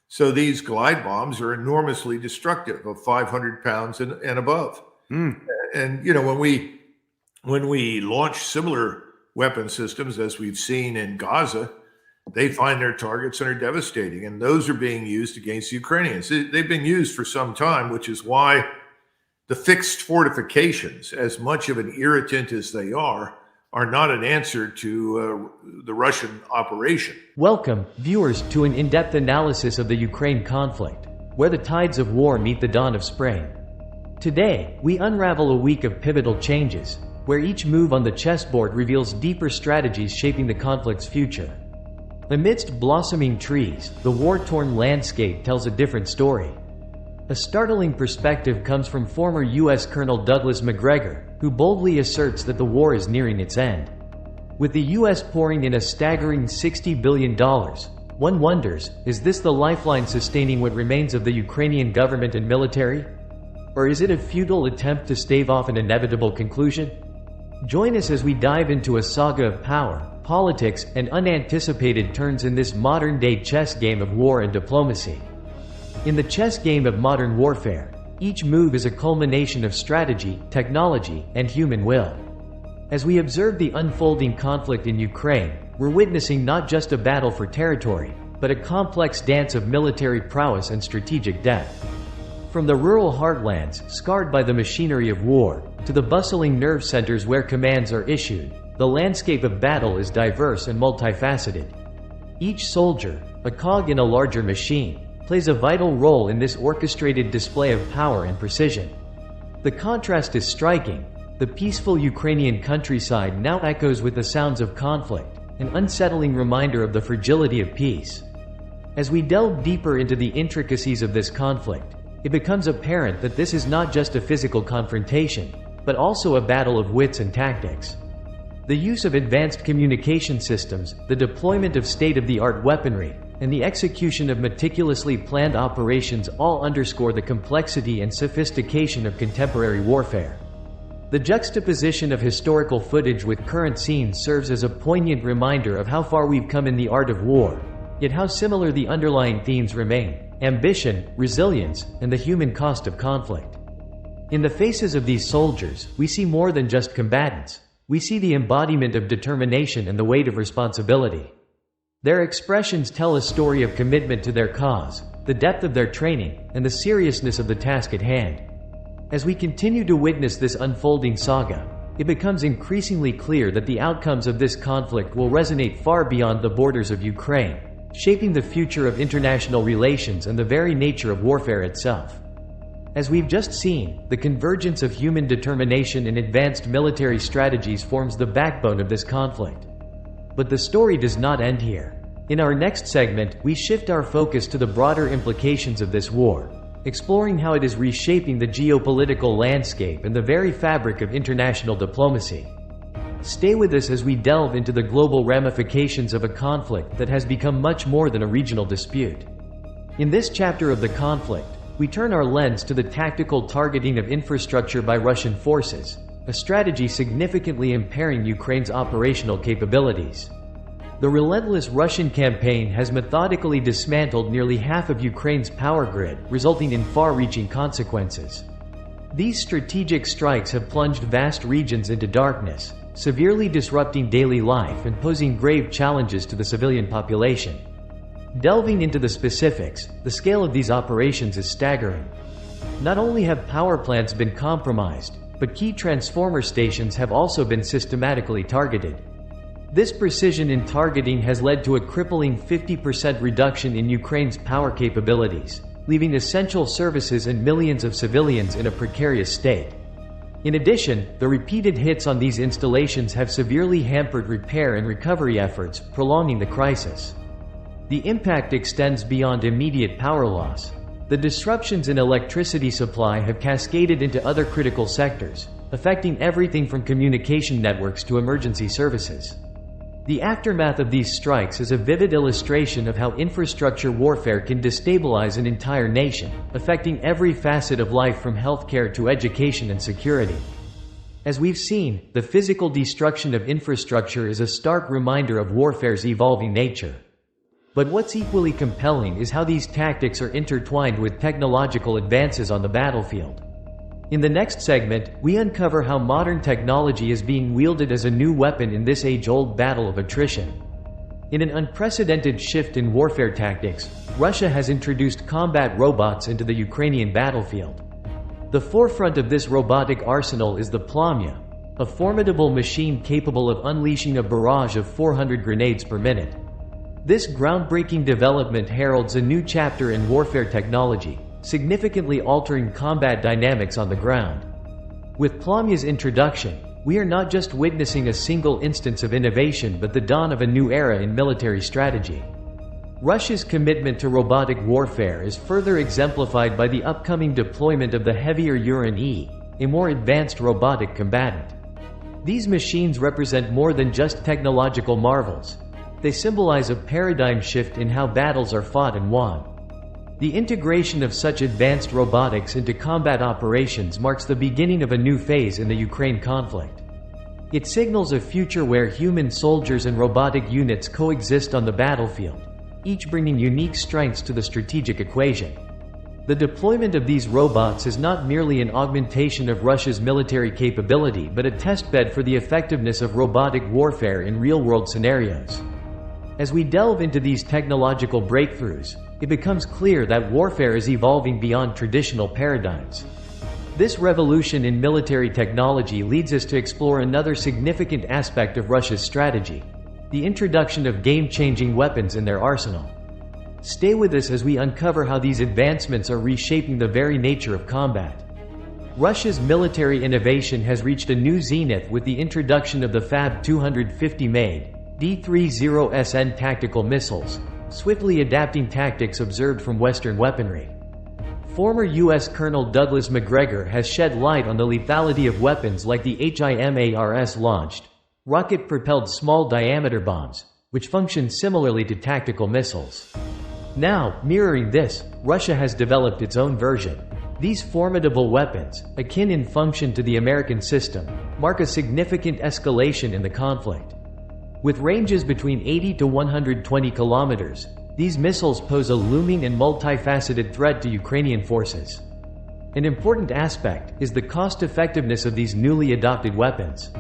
So these glide bombs are enormously destructive of 500 pounds and above. Mm. And when we launch similar weapon systems as we've seen in Gaza, they find their targets and are devastating. And those are being used against the Ukrainians. They've been used for some time, which is why the fixed fortifications, as much of an irritant as they are not an answer to the Russian operation. Welcome, viewers, to an in-depth analysis of the Ukraine conflict, where the tides of war meet the dawn of spring. Today, we unravel a week of pivotal changes, where each move on the chessboard reveals deeper strategies shaping the conflict's future. Amidst blossoming trees, the war-torn landscape tells a different story. A startling perspective comes from former U.S. Colonel Douglas Macgregor, who boldly asserts that the war is nearing its end. With the U.S. pouring in a staggering $60 billion, one wonders, is this the lifeline sustaining what remains of the Ukrainian government and military? Or is it a futile attempt to stave off an inevitable conclusion? Join us as we dive into a saga of power, politics, and unanticipated turns in this modern-day chess game of war and diplomacy. In the chess game of modern warfare, each move is a culmination of strategy, technology, and human will. As we observe the unfolding conflict in Ukraine, we're witnessing not just a battle for territory, but a complex dance of military prowess and strategic depth. From the rural heartlands, scarred by the machinery of war, to the bustling nerve centers where commands are issued, the landscape of battle is diverse and multifaceted. Each soldier, a cog in a larger machine, plays a vital role in this orchestrated display of power and precision. The contrast is striking. The peaceful Ukrainian countryside now echoes with the sounds of conflict, an unsettling reminder of the fragility of peace. As we delve deeper into the intricacies of this conflict, it becomes apparent that this is not just a physical confrontation, but also a battle of wits and tactics. The use of advanced communication systems, the deployment of state-of-the-art weaponry, and the execution of meticulously planned operations all underscore the complexity and sophistication of contemporary warfare. The juxtaposition of historical footage with current scenes serves as a poignant reminder of how far we've come in the art of war, yet how similar the underlying themes remain: ambition, resilience, and the human cost of conflict. In the faces of these soldiers, we see more than just combatants. We see the embodiment of determination and the weight of responsibility. Their expressions tell a story of commitment to their cause, the depth of their training, and the seriousness of the task at hand. As we continue to witness this unfolding saga, it becomes increasingly clear that the outcomes of this conflict will resonate far beyond the borders of Ukraine, shaping the future of international relations and the very nature of warfare itself. As we've just seen, the convergence of human determination and advanced military strategies forms the backbone of this conflict. But the story does not end here. In our next segment, we shift our focus to the broader implications of this war, exploring how it is reshaping the geopolitical landscape and the very fabric of international diplomacy. Stay with us as we delve into the global ramifications of a conflict that has become much more than a regional dispute. In this chapter of the conflict, we turn our lens to the tactical targeting of infrastructure by Russian forces, a strategy significantly impairing Ukraine's operational capabilities. The relentless Russian campaign has methodically dismantled nearly half of Ukraine's power grid, resulting in far-reaching consequences. These strategic strikes have plunged vast regions into darkness, severely disrupting daily life and posing grave challenges to the civilian population. Delving into the specifics, the scale of these operations is staggering. Not only have power plants been compromised, but key transformer stations have also been systematically targeted. This precision in targeting has led to a crippling 50% reduction in Ukraine's power capabilities, leaving essential services and millions of civilians in a precarious state. In addition, the repeated hits on these installations have severely hampered repair and recovery efforts, prolonging the crisis. The impact extends beyond immediate power loss. The disruptions in electricity supply have cascaded into other critical sectors, affecting everything from communication networks to emergency services. The aftermath of these strikes is a vivid illustration of how infrastructure warfare can destabilize an entire nation, affecting every facet of life from healthcare to education and security. As we've seen, the physical destruction of infrastructure is a stark reminder of warfare's evolving nature. But what's equally compelling is how these tactics are intertwined with technological advances on the battlefield. In the next segment, we uncover how modern technology is being wielded as a new weapon in this age-old battle of attrition. In an unprecedented shift in warfare tactics, Russia has introduced combat robots into the Ukrainian battlefield. The forefront of this robotic arsenal is the Plamya, a formidable machine capable of unleashing a barrage of 400 grenades per minute. This groundbreaking development heralds a new chapter in warfare technology, significantly altering combat dynamics on the ground. With Plamya's introduction, we are not just witnessing a single instance of innovation but the dawn of a new era in military strategy. Russia's commitment to robotic warfare is further exemplified by the upcoming deployment of the heavier Uran-E, a more advanced robotic combatant. These machines represent more than just technological marvels. They symbolize a paradigm shift in how battles are fought and won. The integration of such advanced robotics into combat operations marks the beginning of a new phase in the Ukraine conflict. It signals a future where human soldiers and robotic units coexist on the battlefield, each bringing unique strengths to the strategic equation. The deployment of these robots is not merely an augmentation of Russia's military capability but a testbed for the effectiveness of robotic warfare in real-world scenarios. As we delve into these technological breakthroughs, it becomes clear that warfare is evolving beyond traditional paradigms. This revolution in military technology leads us to explore another significant aspect of Russia's strategy: the introduction of game-changing weapons in their arsenal. Stay with us as we uncover how these advancements are reshaping the very nature of combat. Russia's military innovation has reached a new zenith with the introduction of the Fab-250-made D-30SN tactical missiles, swiftly adapting tactics observed from Western weaponry. Former U.S. Colonel Douglas Macgregor has shed light on the lethality of weapons like the HIMARS-launched, rocket-propelled small-diameter bombs, which function similarly to tactical missiles. Now, mirroring this, Russia has developed its own version. These formidable weapons, akin in function to the American system, mark a significant escalation in the conflict. With ranges between 80 to 120 kilometers, these missiles pose a looming and multifaceted threat to Ukrainian forces. An important aspect is the cost-effectiveness of these newly adopted weapons.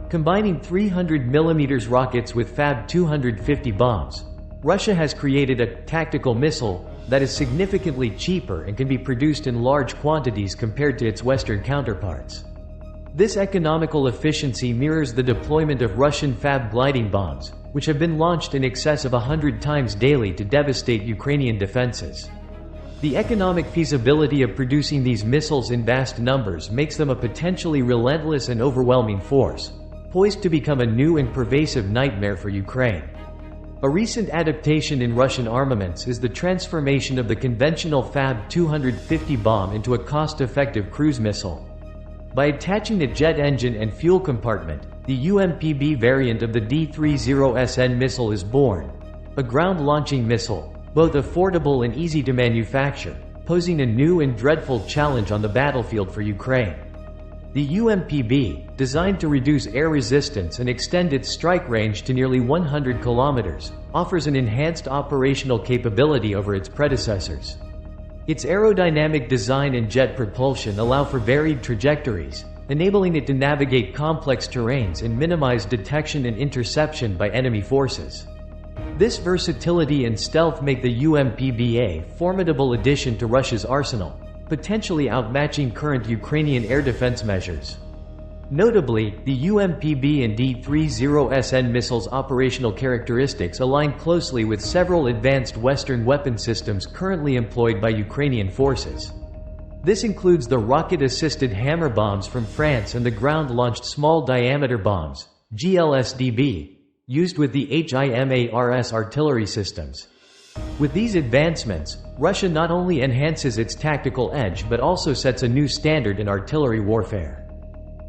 Combining 300mm rockets with Fab-250 bombs, Russia has created a tactical missile that is significantly cheaper and can be produced in large quantities compared to its Western counterparts. This economical efficiency mirrors the deployment of Russian Fab gliding bombs, which have been launched in excess of 100 times daily to devastate Ukrainian defenses. The economic feasibility of producing these missiles in vast numbers makes them a potentially relentless and overwhelming force, poised to become a new and pervasive nightmare for Ukraine. A recent adaptation in Russian armaments is the transformation of the conventional Fab-250 bomb into a cost-effective cruise missile. By attaching a jet engine and fuel compartment, the UMPB variant of the D-30SN missile is born, a ground-launching missile, both affordable and easy to manufacture, posing a new and dreadful challenge on the battlefield for Ukraine. The UMPB, designed to reduce air resistance and extend its strike range to nearly 100 kilometers, offers an enhanced operational capability over its predecessors. Its aerodynamic design and jet propulsion allow for varied trajectories, enabling it to navigate complex terrains and minimize detection and interception by enemy forces. This versatility and stealth make the UMPB a formidable addition to Russia's arsenal, potentially outmatching current Ukrainian air defense measures. Notably, the UMPB and D-30SN missiles' operational characteristics align closely with several advanced Western weapon systems currently employed by Ukrainian forces. This includes the rocket-assisted hammer bombs from France and the ground-launched small-diameter bombs, GLSDB, used with the HIMARS artillery systems. With these advancements, Russia not only enhances its tactical edge but also sets a new standard in artillery warfare.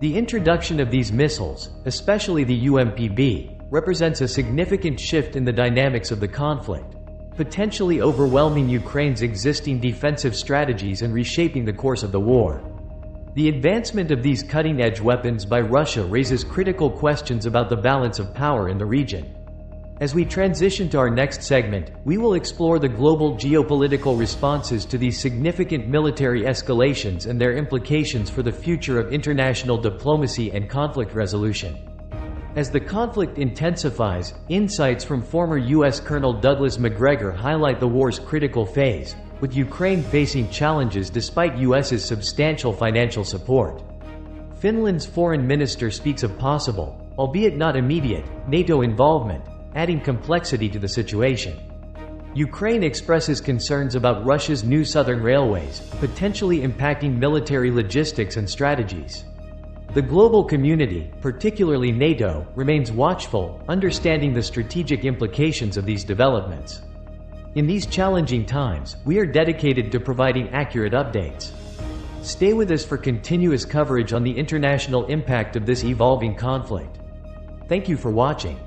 The introduction of these missiles, especially the UMPB, represents a significant shift in the dynamics of the conflict, potentially overwhelming Ukraine's existing defensive strategies and reshaping the course of the war. The advancement of these cutting-edge weapons by Russia raises critical questions about the balance of power in the region. As we transition to our next segment, we will explore the global geopolitical responses to these significant military escalations and their implications for the future of international diplomacy and conflict resolution. As the conflict intensifies, insights from former U.S. Colonel Douglas Macgregor highlight the war's critical phase, with Ukraine facing challenges despite U.S.'s substantial financial support. Finland's foreign minister speaks of possible, albeit not immediate, NATO involvement, adding complexity to the situation. Ukraine expresses concerns about Russia's new southern railways, potentially impacting military logistics and strategies. The global community, particularly NATO, remains watchful, understanding the strategic implications of these developments. In these challenging times, we are dedicated to providing accurate updates. Stay with us for continuous coverage on the international impact of this evolving conflict. Thank you for watching.